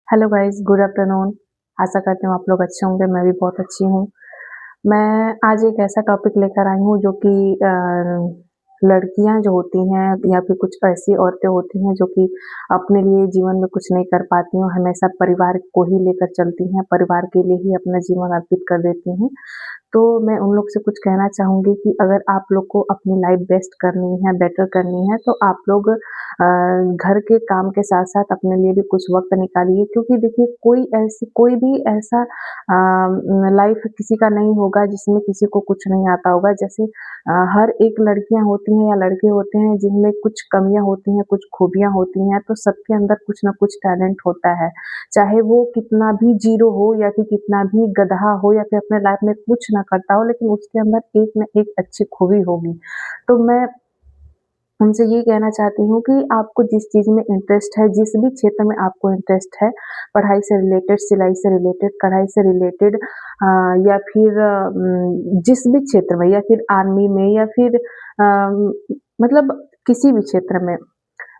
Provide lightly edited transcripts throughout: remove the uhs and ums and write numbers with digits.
Hello guys, good afternoon. आशा करती हूँ आप लोग अच्छे होंगे, मैं भी बहुत अच्छी हूँ। मैं आज एक ऐसा टॉपिक लेकर आई हूँ जो कि लड़कियाँ जो होती हैं या फिर कुछ ऐसी औरतें होती हैं जो कि अपने लिए जीवन में कुछ नहीं कर पाती हैं, हमेशा परिवार को ही लेकर चलती हैं, परिवार के लिए ही अपना जीवन अर्पित कर देती हैं। तो मैं उन लोग से कुछ कहना चाहूँगी कि अगर आप लोग को अपनी लाइफ बेस्ट करनी है, बेटर करनी है, तो आप लोग घर के काम के साथ-साथ अपने लिए भी कुछ वक़्त निकालिए, क्योंकि देखिए कोई भी ऐसा लाइफ किसी का नहीं होगा जिसमें किसी को कुछ नहीं आता होगा। जैसे हर एक लड़कियाँ होती हैं या लड़के होते हैं जिनमें कुछ कमियाँ होती हैं, कुछ खूबियाँ होती हैं, तो सबके अंदर कुछ न कुछ टैलेंट होता है। चाहे वो कितना भी ज़ीरो हो या फिर कितना भी गधा हो या फिर अपने लाइफ में कुछ ना करता हो, लेकिन उसके अंदर एक न एक अच्छी खूबी होगी। तो मैं उनसे ये कहना चाहती हूँ कि आपको जिस चीज़ में इंटरेस्ट है, जिस भी क्षेत्र में आपको इंटरेस्ट है, पढ़ाई से रिलेटेड, सिलाई से रिलेटेड, कढ़ाई से रिलेटेड या फिर जिस भी क्षेत्र में या फिर आर्मी में या फिर मतलब किसी भी क्षेत्र में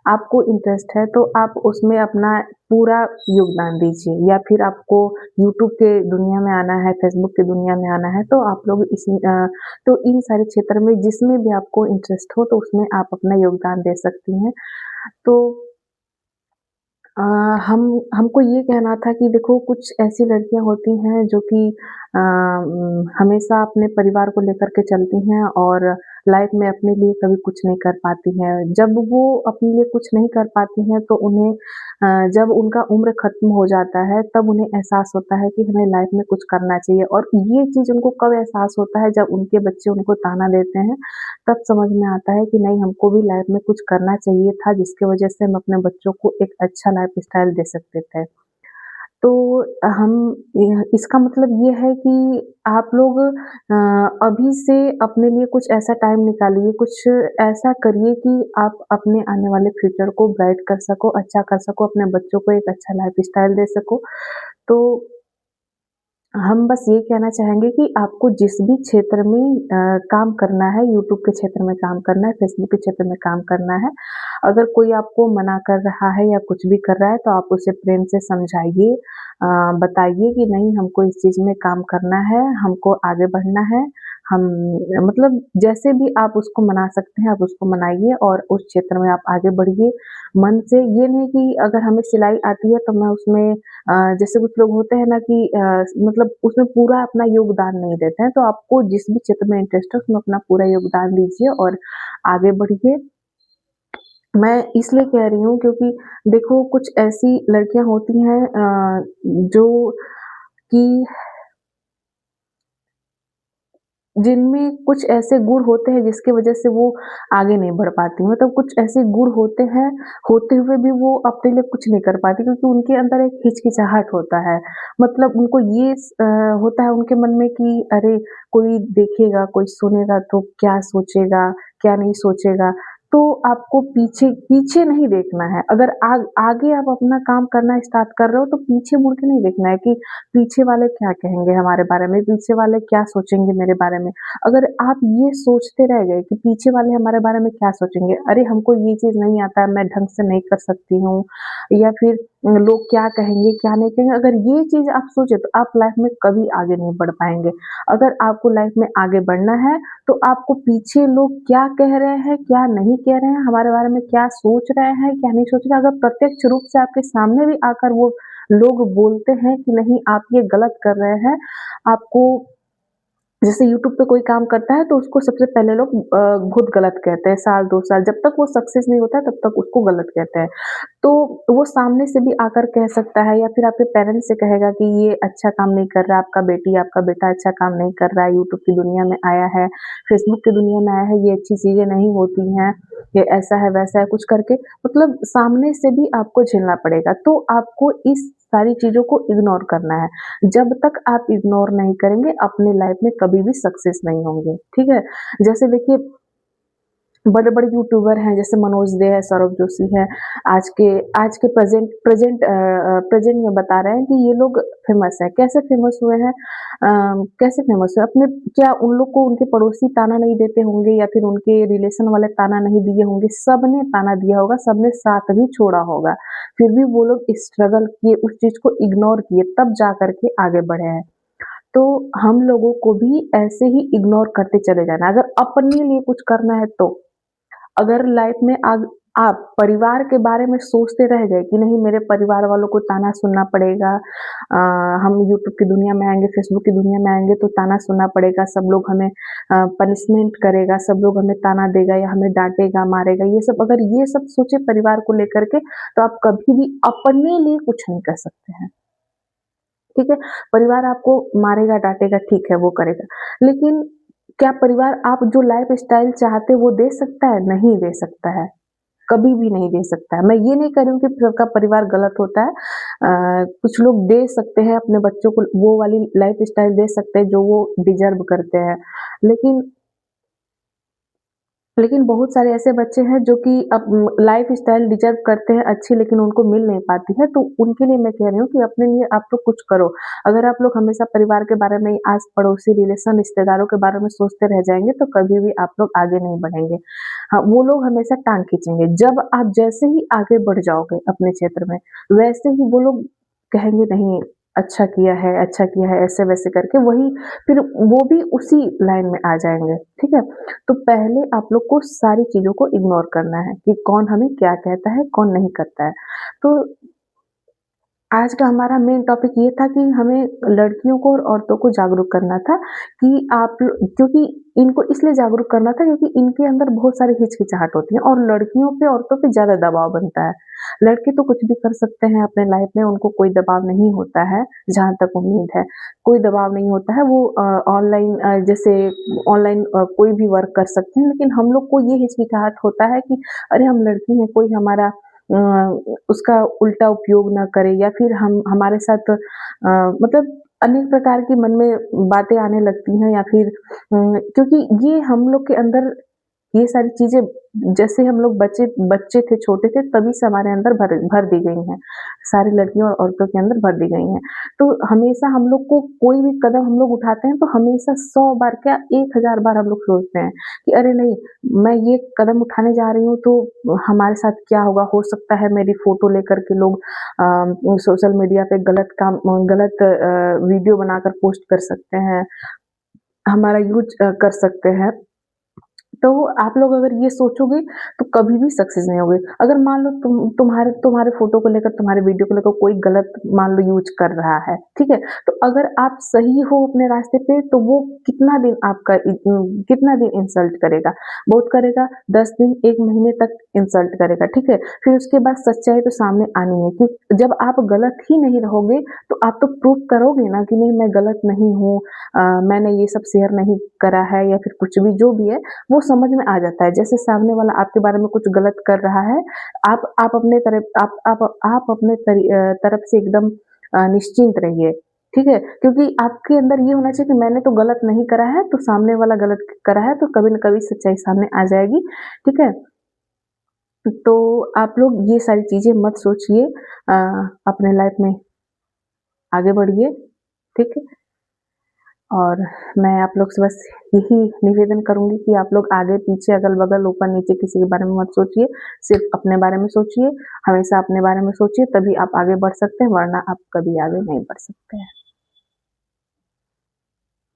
आपको इंटरेस्ट है, तो आप उसमें अपना पूरा योगदान दीजिए। या फिर आपको यूट्यूब के दुनिया में आना है, फ़ेसबुक की दुनिया में आना है, तो आप लोग तो इन सारे क्षेत्र में जिसमें भी आपको इंटरेस्ट हो, तो उसमें आप अपना योगदान दे सकती हैं। तो अ, हम हमको ये कहना था कि देखो, कुछ ऐसी लड़कियाँ होती हैं जो कि हमेशा अपने परिवार को लेकर के चलती हैं और लाइफ में अपने लिए कभी कुछ नहीं कर पाती हैं। जब वो अपने लिए कुछ नहीं कर पाती हैं तो उन्हें जब उनका उम्र खत्म हो जाता है, तब उन्हें एहसास होता है कि हमें लाइफ में कुछ करना चाहिए, और ये चीज़ उनको कब एहसास होता है, जब उनके बच्चे उनको ताना देते हैं, तब समझ में आता है कि नहीं, हमको भी लाइफ में कुछ करना चाहिए था, जिसकी वजह से हम अपने बच्चों को एक अच्छा लाइफ़स्टाइल दे सकते थे। तो हम इसका मतलब ये है कि आप लोग अभी से अपने लिए कुछ ऐसा टाइम निकालिए, कुछ ऐसा करिए कि आप अपने आने वाले फ्यूचर को ब्राइट कर सको, अच्छा कर सको, अपने बच्चों को एक अच्छा लाइफ़स्टाइल दे सको। तो हम बस ये कहना चाहेंगे कि आपको जिस भी क्षेत्र में काम करना है, यूट्यूब के क्षेत्र में काम करना है, फ़ेसबुक के क्षेत्र में काम करना है, अगर कोई आपको मना कर रहा है या कुछ भी कर रहा है, तो आप उसे प्रेम से समझाइए, बताइए कि नहीं, हमको इस चीज़ में काम करना है, हमको आगे बढ़ना है। हम मतलब जैसे भी आप उसको मना सकते हैं, आप उसको मनाइए और उस क्षेत्र में आप आगे बढ़िए मन से। ये नहीं कि अगर हमें सिलाई आती है तो मैं उसमें जैसे कुछ लोग होते हैं ना कि मतलब उसमें पूरा अपना योगदान नहीं देते हैं, तो आपको जिस भी क्षेत्र में इंटरेस्ट है उसमें अपना पूरा योगदान दीजिए और आगे बढ़िए। मैं इसलिए कह रही हूँ क्योंकि देखो, कुछ ऐसी लड़कियाँ होती हैं जो कि जिनमें कुछ ऐसे गुण होते हैं जिसकी वजह से वो आगे नहीं बढ़ पाती। मतलब कुछ ऐसे गुण होते हैं, होते हुए भी वो अपने लिए कुछ नहीं कर पाती, क्योंकि उनके अंदर एक हिचकिचाहट होता है। मतलब उनको ये होता है उनके मन में कि अरे! कोई देखेगा, कोई सुनेगा तो क्या सोचेगा, क्या नहीं सोचेगा? तो आपको पीछे पीछे नहीं देखना है। अगर आगे आप अपना काम करना स्टार्ट कर रहे हो, तो पीछे मुड़ के नहीं देखना है कि पीछे वाले क्या कहेंगे हमारे बारे में, पीछे वाले क्या सोचेंगे मेरे बारे में। अगर आप ये सोचते रह गए कि पीछे वाले हमारे बारे में क्या सोचेंगे, अरे हमको ये चीज़ नहीं आता है, मैं ढंग से नहीं कर सकती हूँ, या फिर लोग क्या कहेंगे, क्या नहीं कहेंगे, अगर ये चीज़ आप सोचे तो आप लाइफ में कभी आगे नहीं बढ़ पाएँगे। अगर आपको लाइफ में आगे बढ़ना है, तो आपको पीछे लोग क्या कह रहे हैं, क्या नहीं कह रहे हैं, हमारे बारे में क्या सोच रहे हैं, क्या नहीं सोच रहे हैं, अगर प्रत्यक्ष रूप से आपके सामने भी आकर वो लोग बोलते हैं कि नहीं, आप ये गलत कर रहे हैं, आपको जैसे यूट्यूब पे कोई काम करता है तो उसको सबसे पहले लोग खुद गलत कहते हैं, साल 2 साल जब तक वो सक्सेस नहीं होता है तब तक उसको गलत कहते हैं। तो वो सामने से भी आकर कह सकता है, या फिर आपके पेरेंट्स से कहेगा कि ये अच्छा काम नहीं कर रहा, आपका बेटी, आपका बेटा अच्छा काम नहीं कर रहा है, यूट्यूब की दुनिया में आया है, फेसबुक की दुनिया में आया है, ये अच्छी चीज़ें नहीं होती हैं, ये ऐसा है, वैसा है, कुछ करके मतलब सामने से भी आपको झेलना पड़ेगा। तो आपको इस सारी चीज़ों को इग्नोर करना है। जब तक आप इग्नोर नहीं करेंगे, अपनी लाइफ में कभी भी सक्सेस नहीं होंगे, ठीक है? जैसे देखिए, बड़े-बड़े यूट्यूबर हैं जैसे मनोज दे है, सौरभ जोशी है, आज के प्रेज़ेंट में बता रहे हैं कि ये लोग फ़ेमस हैं। कैसे फ़ेमस हुए हैं? कैसे फ़ेमस हुए? अपने क्या उन लोग को उनके पड़ोसी ताना नहीं देते होंगे या फिर उनके रिलेशन वाले ताना नहीं दिए होंगे? सबने ताना दिया होगा, सबने साथ भी छोड़ा होगा। फिर भी वो लोग स्ट्रगल किए, उस चीज़ को इग्नोर किए, तब जा कर के आगे बढ़े हैं। तो हम लोगों को भी ऐसे ही इग्नोर करते चले जाना है। अगर अपने लिए कुछ करना है तो। अगर लाइफ में आप परिवार के बारे में सोचते रह गए कि नहीं मेरे परिवार वालों को ताना सुनना पड़ेगा, हम यूट्यूब की दुनिया में आएँगे, फेसबुक की दुनिया में आएँगे तो ताना सुनना पड़ेगा, सब लोग हमें पनिशमेंट करेगा, सब लोग हमें ताना देगा या हमें डाँटेगा, मारेगा, ये सब अगर ये सब सोचे परिवार को लेकर के, तो आप कभी भी अपने लिए कुछ नहीं कर सकते हैं। ठीक है? परिवार आपको मारेगा, डाँटेगा, ठीक है, वो करेगा। लेकिन क्या परिवार आप जो लाइफ़स्टाइल चाहते हो वो दे सकता है? नहीं दे सकता है, कभी भी नहीं दे सकता है। मैं ये नहीं कह रही हूँ कि सबका परिवार गलत होता है। कुछ लोग दे सकते हैं अपने बच्चों को वो वाली लाइफ़स्टाइल दे सकते हैं जो वो डिज़र्व करते हैं। लेकिन लेकिन बहुत सारे ऐसे बच्चे हैं जो कि लाइफ़स्टाइल डिज़र्व करते हैं अच्छी लेकिन उनको मिल नहीं पाती है, तो उनके लिए मैं कह रही हूँ कि अपने लिए आप लोग कुछ करो। अगर आप लोग हमेशा परिवार के बारे में, आस-पड़ोसी, रिलेशन, रिश्तेदारों के बारे में सोचते रह जाएँगे तो कभी भी आप लोग आगे नहीं बढ़ेंगे। हाँ, वो लोग हमेशा टाँग खींचेंगे। जब आप जैसे ही आगे बढ़ जाओगे अपने क्षेत्र में, वैसे ही वो लोग कहेंगे नहीं अच्छा किया है, ऐसे-वैसे करके वही फिर वो भी उसी लाइन में आ जाएँगे, ठीक है? तो पहले आप लोग को सारी चीज़ों को इग्नोर करना है कि कौन हमें क्या कहता है, कौन नहीं करता है। तो आज का हमारा मेन टॉपिक ये था कि हमें लड़कियों को और औरतों को जागरूक करना था कि क्योंकि इनको इसलिए जागरूक करना था क्योंकि इनके अंदर बहुत सारी हिचकिचाहट होती है और लड़कियों पे औरतों पे ज़्यादा दबाव बनता है। लड़के तो कुछ भी कर सकते हैं अपने लाइफ में, उनको कोई दबाव नहीं होता है, जहाँ तक उम्मीद है। कोई दबाव नहीं होता है, वो जैसे ऑनलाइन कोई भी वर्क कर सकते हैं, लेकिन हम लोग को ये हिचकिचाहट होता है कि अरे हम लड़की हैं, कोई हमारा अ, उसका उल्टा उपयोग ना करे या फिर हम हमारे साथ मतलब अनेक प्रकार की मन में बातें आने लगती हैं या फिर क्योंकि ये हम लोग के अंदर ये सारी चीज़ें जैसे हम लोग बच्चे बच्चे थे, छोटे थे तभी से हमारे अंदर भर भर दी गई हैं। सारी लड़कियों और औरतों के अंदर भर दी गई हैं। तो हमेशा हम लोग को कोई भी कदम हम लोग उठाते हैं तो हमेशा 100 बार क्या 1000 बार हम लोग सोचते हैं कि अरे नहीं, मैं ये कदम उठाने जा रही हूँ तो हमारे साथ क्या होगा? हो सकता है मेरी फ़ोटो लेकर के लोग सोशल मीडिया पे गलत वीडियो बनाकर पोस्ट कर सकते हैं, हमारा यूज़ कर सकते हैं। तो आप लोग अगर ये सोचोगे तो कभी भी सक्सेस नहीं होगे। अगर मान लो तुम्हारे तुम्हारे फ़ोटो को लेकर, तुम्हारे वीडियो को लेकर कोई गलत मान लो यूज़ कर रहा है, ठीक है? तो अगर आप सही हो अपने रास्ते पे तो वो कितना दिन इंसल्ट करेगा? बहुत करेगा 10 दिन, 1 महीने तक इंसल्ट करेगा, ठीक है? फिर उसके बाद सच्चाई तो सामने आनी है क्योंकि जब आप गलत ही नहीं रहोगे तो आप तो प्रूव करोगे ना कि नहीं मैं गलत नहीं हूँ, मैंने ये सब शेयर नहीं करा है या फिर कुछ भी जो भी है वो समझ में आ जाता है। जैसे सामने वाला आपके बारे में कुछ गलत कर रहा है, आप अपने तरफ आप अपने तरफ से एकदम निश्चिंत रहिए, ठीक है? क्योंकि आपके अंदर ये होना चाहिए कि मैंने तो गलत नहीं करा है, तो सामने वाला गलत करा है, तो कभी न कभी सच्चाई सामने आ जाएगी, ठीक है? तो आप लोग ये सारी चीज़ें मत सोचिए, अपने लाइफ में आगे बढ़िए, ठीक है? और मैं आप लोग से बस यही निवेदन करूँगी कि आप लोग आगे-पीछे, अगल-बगल, ऊपर-नीचे किसी के बारे में मत सोचिए, सिर्फ़ अपने बारे में सोचिए, हमेशा अपने बारे में सोचिए तभी आप आगे बढ़ सकते हैं, वरना आप कभी आगे नहीं बढ़ सकते हैं।